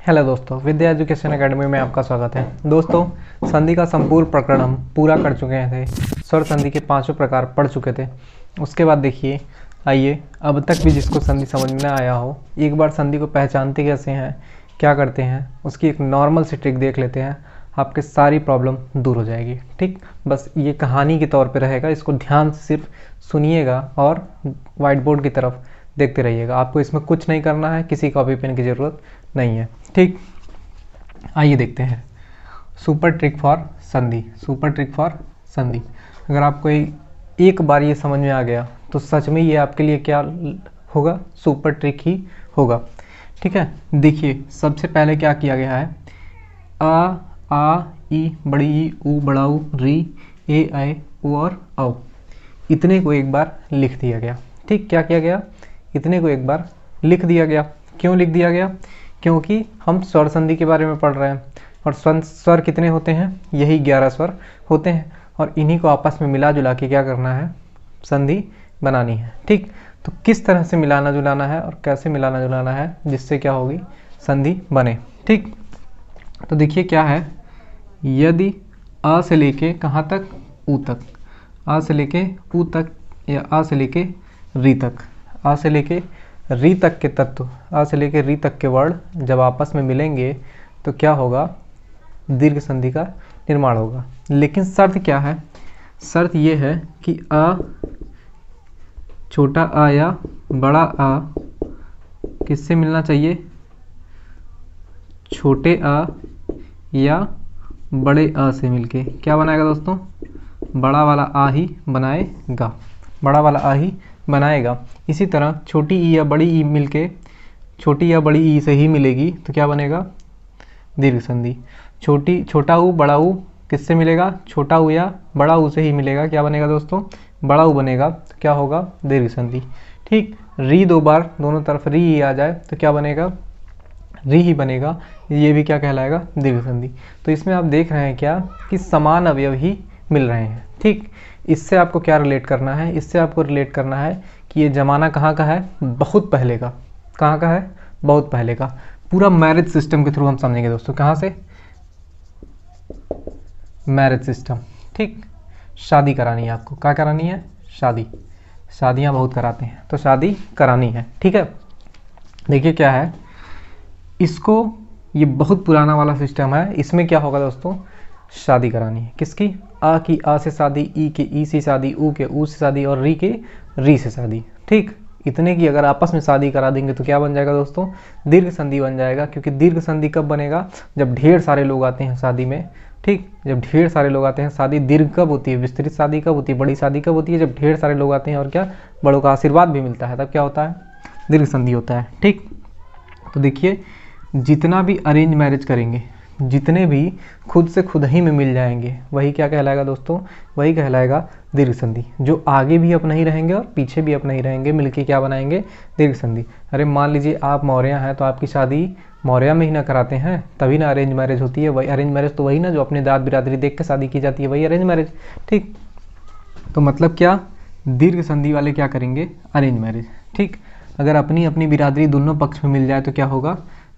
Hello दोस्तों, विद्या education academy में आपका स्वागत है। दोस्तों, संधि का संपूर्ण प्रकरण हम पूरा कर चुके थे। स्वर संधि के पांचों प्रकार पढ़ चुके थे। उसके बाद देखिए, आइए अब तक भी जिसको संधि समझ में ना आया हो, एक बार संधि को पहचानते कैसे हैं, क्या करते हैं, उसकी एक नॉर्मल सी ट्रिक देख लेते हैं। आपके सारी प्रॉब्लम दूर हो जाएगी। ठीक, बस ये कहानी के तौर पर रहेगा, इसको ध्यान से सिर्फ सुनिएगा और व्हाइट बोर्ड की तरफ देखते रहिएगा। आपको इसमें कुछ नहीं करना है, किसी कॉपी पेन की ज़रूरत नहीं है। ठीक, आइए देखते हैं सुपर ट्रिक फॉर संधि। सुपर ट्रिक फॉर संधि, अगर आपको एक बार ये समझ में आ गया तो सच में ये आपके लिए क्या होगा, सुपर ट्रिक ही होगा। ठीक है, देखिए सबसे पहले क्या किया गया है, आ ई बड़ी ई ऊ बड़ा ऊ री ए ऐ ओ और औ, इतने को एक बार लिख दिया गया। ठीक, क्या किया गया, इतने को एक बार लिख दिया गया। क्यों लिख दिया गया, क्योंकि हम स्वर संधि के बारे में पढ़ रहे हैं और स्वर कितने होते हैं, यही 11 स्वर होते हैं और इन्हीं को आपस में मिला जुला के क्या करना है, संधि बनानी है। ठीक, तो किस तरह से मिलाना जुलाना है और कैसे मिलाना जुलाना है जिससे क्या होगी, संधि बने। ठीक, तो देखिए क्या है, यदि आ से लेके कहाँ तक, ऊ तक, आ से लेके ऊ तक या आ से लेके री तक, आ से लेके री तक के तत्व, आ से लेके री तक के वर्ण जब आपस में मिलेंगे तो क्या होगा, दीर्घ संधि का निर्माण होगा। लेकिन शर्त क्या है, शर्त ये है कि आ, छोटा आ या बड़ा आ किससे मिलना चाहिए, छोटे आ या बड़े आ से मिलके क्या बनाएगा दोस्तों, बड़ा वाला आ ही बनाएगा, बड़ा वाला आ ही बनाएगा। इसी तरह छोटी ई या बड़ी ई मिलके छोटी या बड़ी ई से ही मिलेगी तो क्या बनेगा, दीर्घ संधि। छोटा ऊ बड़ा ऊ किससे मिलेगा, छोटा ऊ या बड़ा ऊ से ही मिलेगा, क्या बनेगा दोस्तों, बड़ा ऊ बनेगा, तो क्या होगा, दीर्घ संधि। ठीक, री दो बार दोनों तरफ री ही आ जाए तो क्या बनेगा, री ही बनेगा, ये भी क्या कहलाएगा, दीर्घ संधि। तो इसमें आप देख रहे हैं क्या कि समान अवयव ही मिल रहे हैं। ठीक, इससे आपको क्या रिलेट करना है, इससे आपको रिलेट करना है कि ये जमाना कहाँ का है, बहुत पहले का। कहाँ का है, बहुत पहले का। पूरा मैरिज सिस्टम के थ्रू हम समझेंगे दोस्तों। कहाँ से, मैरिज सिस्टम। ठीक, शादी करानी है आपको, क्या करानी है, शादी। शादियाँ बहुत कराते हैं तो शादी करानी है। ठीक है, देखिए क्या है, इसको, ये बहुत पुराना वाला सिस्टम है। इसमें क्या होगा दोस्तों, शादी करानी है किसकी, आ की आ से शादी, ई के ई से शादी, ऊ के ऊ से शादी और री के री से शादी। ठीक, इतने की अगर आपस में शादी करा देंगे तो क्या बन जाएगा दोस्तों, दीर्घ संधि बन जाएगा। क्योंकि दीर्घ संधि कब बनेगा, जब ढेर सारे लोग आते हैं शादी में। ठीक, जब ढेर सारे लोग आते हैं शादी, दीर्घ कब होती है, विस्तृत शादी कब होती है, बड़ी शादी कब होती है, जब ढेर सारे लोग आते हैं और क्या, बड़ों का आशीर्वाद भी मिलता है, तब क्या होता है, दीर्घ संधि होता है। ठीक, तो देखिए जितना भी अरेंज मैरिज करेंगे, जितने भी खुद से खुद ही में मिल जाएंगे, वही क्या कहलाएगा दोस्तों, वही कहलाएगा दीर्घ संधि। जो आगे भी अपना ही रहेंगे और पीछे भी अपना ही रहेंगे, मिलके क्या बनाएंगे, दीर्घ संधि। अरे मान लीजिए आप मौर्य हैं तो आपकी शादी मौर्य में ही ना कराते हैं, तभी ना अरेंज मैरिज होती है। वही अरेंज मैरिज तो वही ना जो अपने दाद बिरादरी देख के शादी की जाती है, वही अरेंज मैरिज। ठीक, तो मतलब क्या, दीर्घ संधि वाले क्या करेंगे, अरेंज मैरिज। ठीक, अगर अपनी अपनी बिरादरी दोनों पक्ष में मिल जाए तो क्या होगा,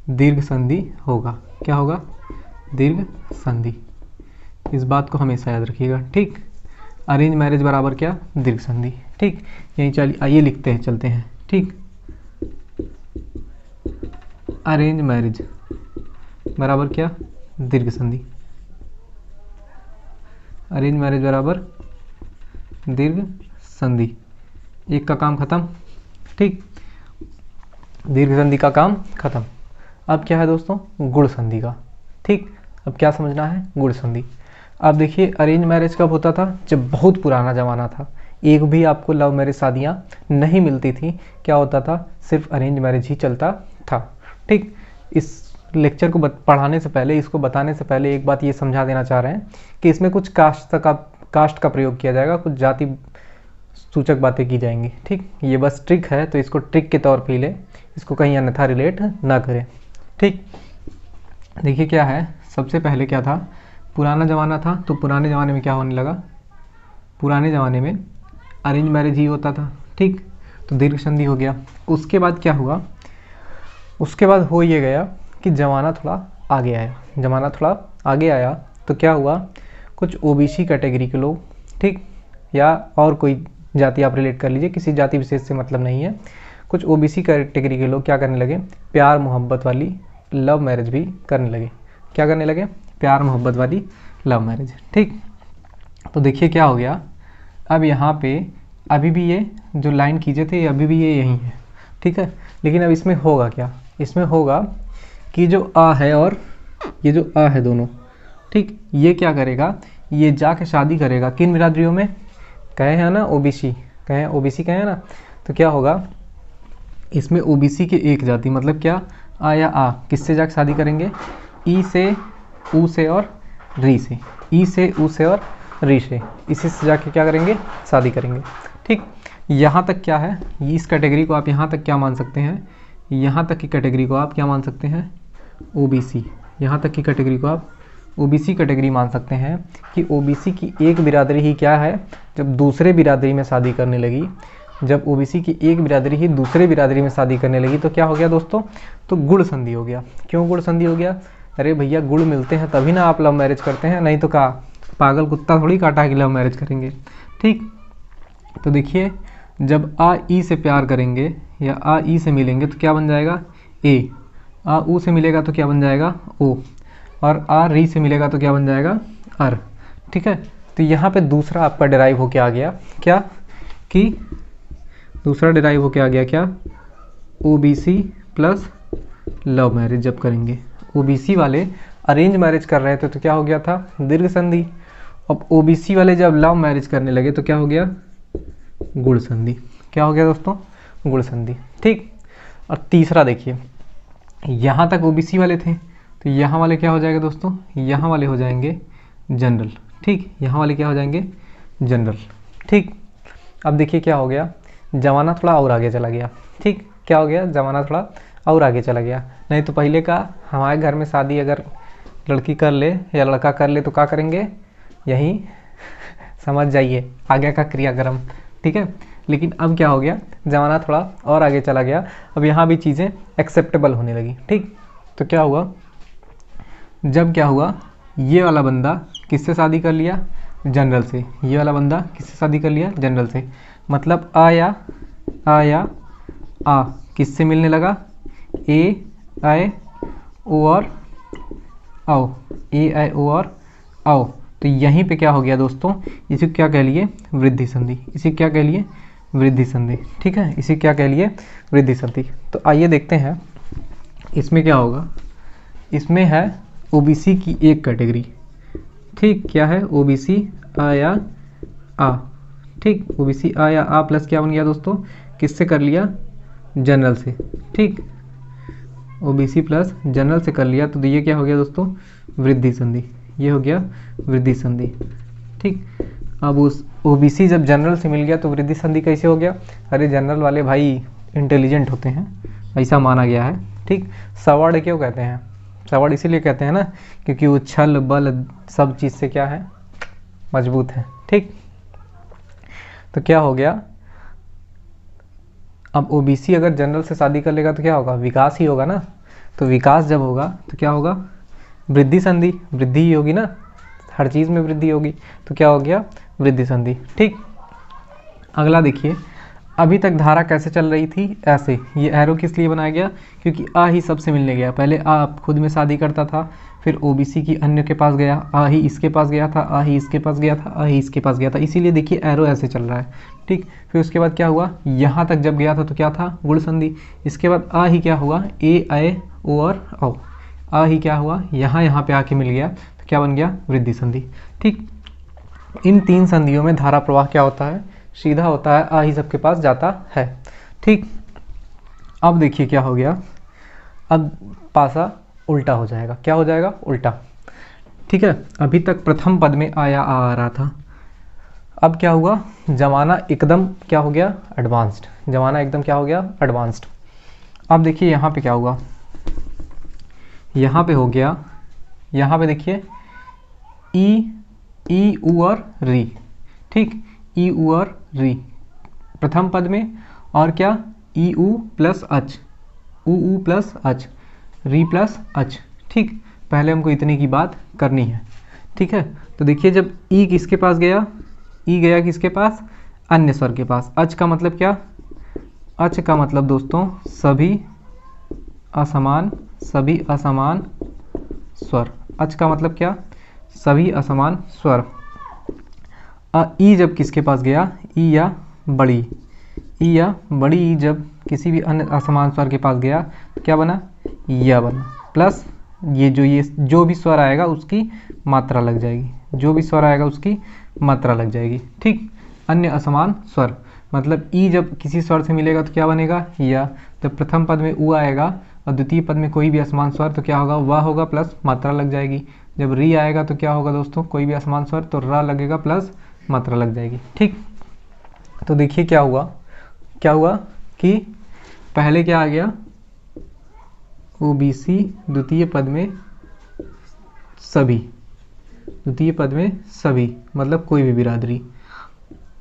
दीर्घ संधि होगा। क्या होगा, दीर्घ संधि। इस बात को हमेशा याद रखिएगा। ठीक, अरेंज मैरिज बराबर क्या, दीर्घ संधि। ठीक, यहीं चलिए आइए लिखते हैं, चलते हैं। ठीक, अरेंज मैरिज बराबर क्या, दीर्घ संधि। अरेंज मैरिज बराबर दीर्घ संधि। एक का काम खत्म। ठीक, दीर्घ संधि का काम खत्म। अब क्या है दोस्तों, गुण संधि का। ठीक, अब क्या समझना है, गुण संधि। अब देखिए अरेंज मैरिज कब होता था, जब बहुत पुराना ज़माना था, एक भी आपको लव मैरिज शादियाँ नहीं मिलती थी। क्या होता था, सिर्फ अरेंज मैरिज ही चलता था। ठीक, इस लेक्चर को पढ़ाने से पहले, इसको बताने से पहले एक बात ये समझा देना चाह रहे हैं कि इसमें कुछ कास्ट का प्रयोग किया जाएगा, कुछ जाति सूचक बातें की जाएंगी। ठीक, ये बस ट्रिक है तो इसको ट्रिक के तौर पे ले, इसको कहीं अन्यथा रिलेट ना करें। ठीक, देखिए क्या है, सबसे पहले क्या था, पुराना ज़माना था तो पुराने ज़माने में क्या होने लगा, पुराने ज़माने में अरेंज मैरिज ही होता था। ठीक, तो दीर्घ संधि हो गया। उसके बाद क्या हुआ, उसके बाद हो ये गया कि ज़माना थोड़ा आगे आया, ज़माना थोड़ा आगे आया तो क्या हुआ, कुछ ओबीसी कैटेगरी के लोग, ठीक, या और कोई जाति आप रिलेट कर लीजिए, किसी जाति विशेष से मतलब नहीं है, कुछ ओबीसी कैटेगरी के लोग क्या करने लगे, प्यार मोहब्बत वाली लव मैरिज भी करने लगे। क्या करने लगे, प्यार मोहब्बत वाली लव मैरिज, ठीक। तो देखिए क्या हो गया, अब यहाँ पे अभी भी ये जो लाइन खींचे थे अभी भी ये यहीं है, ठीक है। लेकिन अब इसमें होगा क्या, इसमें होगा कि जो आ है और ये जो आ है दोनों, ठीक, ये क्या करेगा, ये जाके शादी करेगा किन बिरादरियों में, कहे हैं ना ओबीसी, कहे ओबीसी कहे हैं ना, तो क्या होगा, इसमें ओबीसी के एक जाति मतलब क्या, आ या आ, किससे जाके शादी करेंगे, ई से, ऊ से और री से, ई से, ऊ से और री से, इसी से जाके क्या करेंगे, शादी करेंगे, ठीक। यहाँ तक क्या है, इस कैटेगरी को आप यहाँ तक क्या मान सकते हैं, यहाँ तक की कैटेगरी को आप क्या मान सकते हैं, ओबीसी, यहाँ तक की कैटेगरी को आप ओबीसी कैटेगरी मान सकते हैं कि ओबीसी की एक बिरादरी ही क्या है, जब दूसरे बिरादरी में शादी करने लगी, जब ओबीसी की एक बिरादरी ही दूसरे बिरादरी में शादी करने लगी तो क्या हो गया दोस्तों, तो गुड़ संधि हो गया। क्यों गुड़ संधि हो गया, अरे भैया गुड़ मिलते हैं तभी ना आप लव मैरिज करते हैं, नहीं तो क्या पागल कुत्ता थोड़ी काटा है कि लव मैरिज करेंगे, ठीक। तो देखिए जब आ ई से प्यार करेंगे या आ ई से मिलेंगे तो क्या बन जाएगा, ए, आ ऊ से मिलेगा तो क्या बन जाएगा, ओ, और आ री से मिलेगा तो क्या बन जाएगा, अर, ठीक है। तो यहाँ पे दूसरा आपका डिराइव होके आ गया क्या, कि दूसरा डिराइव होके आ गया क्या, ओबीसी प्लस लव मैरिज जब करेंगे, ओबीसी वाले अरेंज मैरिज कर रहे थे तो क्या हो गया था, दीर्घ संधि। अब ओबीसी वाले जब लव मैरिज करने लगे तो क्या हो गया, गुण संधि। क्या हो गया दोस्तों, गुण संधि, ठीक। और तीसरा देखिए, यहाँ तक ओबीसी वाले थे तो यहाँ वाले क्या हो जाएगा दोस्तों, यहाँ वाले हो जाएंगे जनरल, ठीक, यहाँ वाले क्या हो जाएंगे जनरल, ठीक। अब देखिए क्या हो गया, ज़माना थोड़ा और आगे चला गया, ठीक, क्या हो गया, ज़माना थोड़ा और आगे चला गया। नहीं तो पहले का हमारे घर में शादी अगर लड़की कर ले या लड़का कर ले तो क्या करेंगे, यही समझ जाइए आगे का क्रियाक्रम, ठीक है। लेकिन अब क्या हो गया, ज़माना थोड़ा और आगे चला गया, अब यहाँ भी चीज़ें एक्सेप्टेबल होने लगी, ठीक। तो क्या हुआ, जब क्या हुआ, ये वाला बंदा किससे शादी कर लिया, जनरल से, ये वाला बंदा किससे शादी कर लिया, जनरल से, मतलब आ या आ किससे मिलने लगा, ए आई ओ और आओ, ए आई ओ और आओ। तो यहीं पे क्या हो गया दोस्तों, इसे क्या कह लिए, वृद्धि संधि, इसे क्या कह लिए, वृद्धि संधि, ठीक है, इसे क्या कह लिए, वृद्धि संधि। तो आइए देखते हैं इसमें क्या होगा, इसमें है ओबीसी की एक कैटेगरी, ठीक, क्या है, ओबीसी आ या आ, ठीक, ओबीसी आ या आ प्लस क्या बन गया दोस्तों, किससे कर लिया, जनरल से, ठीक, ओबीसी प्लस जनरल से कर लिया तो ये क्या हो गया दोस्तों, वृद्धि संधि, ये हो गया वृद्धि संधि, ठीक। अब उस ओबीसी जब जनरल से मिल गया तो वृद्धि संधि कैसे हो गया, अरे जनरल वाले भाई इंटेलिजेंट होते हैं, ऐसा माना गया है, ठीक। सवर्ण क्यों कहते हैं, सवर्ण इसीलिए कहते हैं ना क्योंकि वो छल बल सब चीज़ से क्या है, मजबूत है, ठीक। तो क्या हो गया, अब ओबीसी अगर जनरल से शादी कर लेगा तो क्या होगा, विकास ही होगा ना। तो विकास जब होगा तो क्या होगा, वृद्धि संधि, वृद्धि ही होगी ना, हर चीज़ में वृद्धि होगी, तो क्या हो गया, वृद्धि संधि, ठीक। अगला देखिए, अभी तक धारा कैसे चल रही थी, ऐसे, ये एरो किस लिए बनाया गया, क्योंकि आ ही सबसे मिलने गया, पहले आ खुद में शादी करता था, फिर ओबीसी की अन्य के पास गया, आ ही इसके पास गया था, आ ही इसके पास गया था, आ ही इसके पास गया था, इसीलिए देखिए एरो ऐसे चल रहा है, ठीक। फिर उसके बाद क्या हुआ, यहाँ तक जब गया था तो क्या था, गुण संधि। इसके बाद आ ही क्या हुआ, ए आए ओ और आओ, आ ही क्या हुआ, यहाँ पे आके मिल गया तो क्या बन गया, वृद्धि संधि, ठीक। इन तीन संधियों में धारा प्रवाह क्या होता है, सीधा होता है, आ ही सबके पास जाता है, ठीक। अब देखिए क्या हो गया, अब पासा उल्टा हो जाएगा, क्या हो जाएगा, उल्टा, ठीक है। अभी तक प्रथम पद में आया आ रहा था, अब क्या हुआ, जमाना एकदम क्या हो गया, एडवांस्ड, जमाना एकदम क्या हो गया, एडवांस्ड। अब देखिए यहाँ पे क्या हुआ, यहाँ पे हो गया, यहाँ पे देखिए ई ऊ और री, ठीक, ई ऊ और री प्रथम पद में, और क्या, ई ऊ प्लस अच, ऊ ऊ प्लस अच, री प्लस अच। ठीक, पहले हमको इतने की बात करनी है। ठीक है, तो देखिए जब ई किसके पास गया, ई गया किसके पास, अन्य स्वर के पास। अच का मतलब क्या, अच का मतलब दोस्तों सभी असमान स्वर। अच का मतलब क्या, सभी असमान स्वर। ई जब किसके पास गया, ई या बड़ी ई जब किसी भी अन्य असमान स्वर के पास गया तो क्या बना, या बना, प्लस ये जो भी स्वर आएगा उसकी मात्रा लग जाएगी, जो भी स्वर आएगा उसकी मात्रा लग जाएगी। ठीक, अन्य असमान स्वर मतलब ई जब किसी स्वर से मिलेगा तो क्या बनेगा, या। जब प्रथम पद में उ आएगा और द्वितीय पद में कोई भी असमान स्वर तो क्या होगा, वह होगा प्लस मात्रा लग जाएगी। जब री आएगा तो क्या होगा दोस्तों, कोई भी असमान स्वर तो रा लगेगा प्लस मात्रा लग जाएगी। ठीक, तो देखिए क्या हुआ कि पहले क्या आ गया, ओबीसी द्वितीय पद में सभी मतलब कोई भी बिरादरी।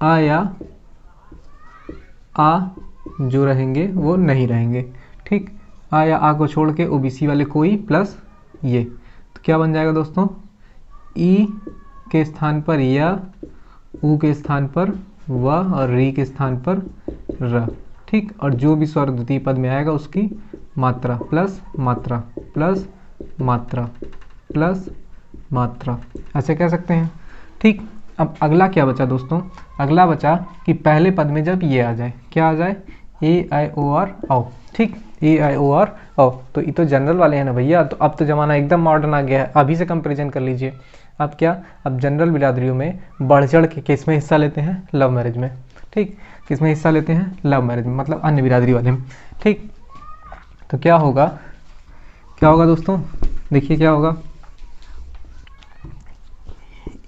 आ या आ जो रहेंगे वो नहीं रहेंगे। ठीक, आ या आ को छोड़ के ओबीसी वाले कोई प्लस ये, तो क्या बन जाएगा दोस्तों, ई के स्थान पर या, उ के स्थान पर व और री के स्थान पर र। ठीक, और जो भी स्वर द्वितीय पद में आएगा उसकी मात्रा प्लस मात्रा प्लस मात्रा प्लस मात्रा, ऐसे कह सकते हैं। ठीक, अब अगला क्या बचा दोस्तों, अगला बचा कि पहले पद में जब ये आ जाए, क्या आ जाए, ए आई ओ आर आओ। ठीक, ए आई ओ आर आओ, तो ये तो जनरल वाले हैं ना भैया, तो अब तो ज़माना एकदम मॉडर्न आ गया है, अभी से कंपेरिजन कर लीजिए। अब क्या, अब जनरल बिरादरियों में बढ़ चढ़ के किस में हिस्सा लेते हैं, लव मैरिज में। ठीक, किस में हिस्सा लेते हैं, लव मैरिज में, मतलब अन्य बिरादरी वाले में। ठीक, तो क्या होगा दोस्तों, देखिए क्या होगा,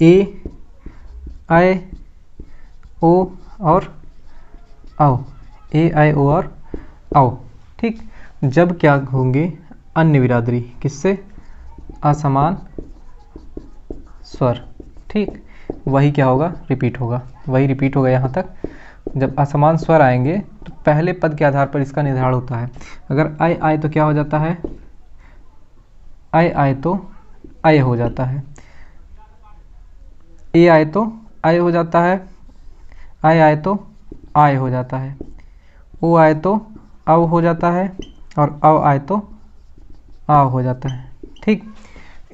ए आई ओ और आओ, ए आई ओ और आओ। ठीक, जब क्या होंगे अन्य बिरादरी, किससे, असमान स्वर। ठीक, वही क्या होगा, रिपीट होगा यहाँ तक। जब असमान स्वर आएंगे तो पहले पद के आधार पर इसका निर्धारण होता है। अगर आई आए तो क्या हो जाता है, आई आए तो आय हो जाता है, ए आए तो आय हो जाता है, आई आए तो आय हो जाता है, ओ आए तो अव हो जाता है, और अव आए तो आव हो जाता है। ठीक,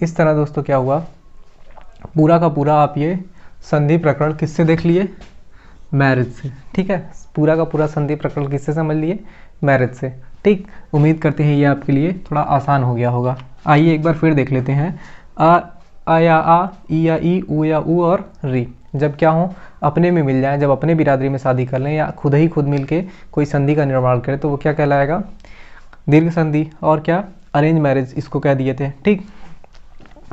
इस तरह दोस्तों क्या हुआ, पूरा का पूरा आप ये संधि प्रकरण किससे देख लिए, मैरिज से। ठीक है, पूरा का पूरा संधि प्रकरण किससे समझ लिए, मैरिज से। ठीक, उम्मीद करते हैं ये आपके लिए थोड़ा आसान हो गया होगा। आइए एक बार फिर देख लेते हैं। आ या आ, ई या ई, उ या उ और री जब क्या हो, अपने में मिल जाए, जब अपने बिरादरी में शादी कर लें या खुद मिल के कोई संधि का निर्माण करें तो वो क्या कहलाएगा, दीर्घ संधि। और क्या, अरेंज मैरिज इसको कह दिए थे। ठीक,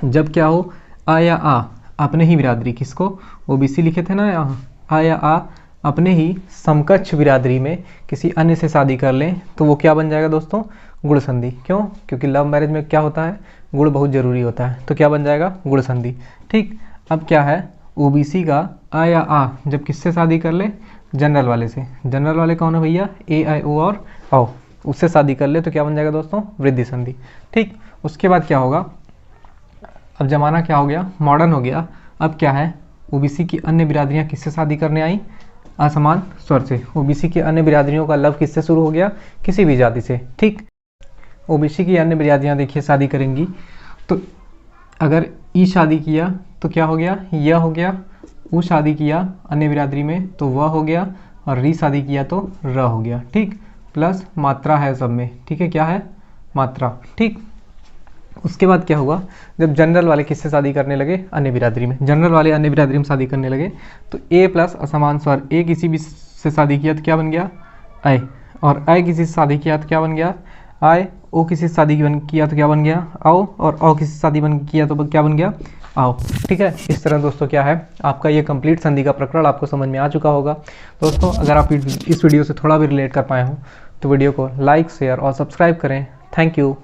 जब क्या हो, आ या आ अपने ही बिरादरी, किसको, ओबीसी लिखे थे ना यहाँ, आ या आ अपने ही समकक्ष बिरादरी में किसी अन्य से शादी कर लें तो वो क्या बन जाएगा दोस्तों, गुण संधि। क्यों, क्योंकि लव मैरिज में क्या होता है, गुण बहुत जरूरी होता है, तो क्या बन जाएगा, गुण संधि। ठीक, अब क्या है, ओबीसी का आ या आ जब किससे शादी कर ले, जनरल वाले से। जनरल वाले कौन है भैया, ए आई ओ और आओ, उससे शादी कर ले तो क्या बन जाएगा दोस्तों, वृद्धि संधि। ठीक, उसके बाद क्या होगा, अब जमाना क्या हो गया, मॉडर्न हो गया। अब क्या है, ओबीसी की अन्य बिरादरियां किससे शादी करने आई, असमान स्वर से। ओबीसी की अन्य बिरादरियों का लव किससे शुरू हो गया, किसी भी जाति से। ठीक, ओबीसी की अन्य बिरादरियां देखिए शादी करेंगी तो अगर ई शादी किया तो क्या हो गया, यह हो गया, उ शादी किया अन्य बिरादरी में तो वह हो गया, और री शादी किया तो र हो गया। ठीक, प्लस मात्रा है सब में। ठीक है, क्या है, मात्रा। ठीक, उसके बाद क्या हुआ, जब जनरल वाले किससे शादी करने लगे, अन्य बिरादरी में। जनरल वाले अन्य बिरादरी में शादी करने लगे तो ए प्लस असमान स्वर, ए किसी भी से शादी किया तो क्या बन गया, आय, और आय किसी से शादी किया तो क्या बन गया, आय, ओ किसी से शादी किया तो क्या बन गया, आओ, और आओ किसी से शादी किया तो क्या बन गया, आओ। ठीक है, इस तरह दोस्तों क्या है, आपका ये कंप्लीट संधि का प्रकरण आपको समझ में आ चुका होगा। दोस्तों अगर आप इस वीडियो से थोड़ा भी रिलेट कर पाए हो तो वीडियो को लाइक, शेयर और सब्सक्राइब करें। Thank you.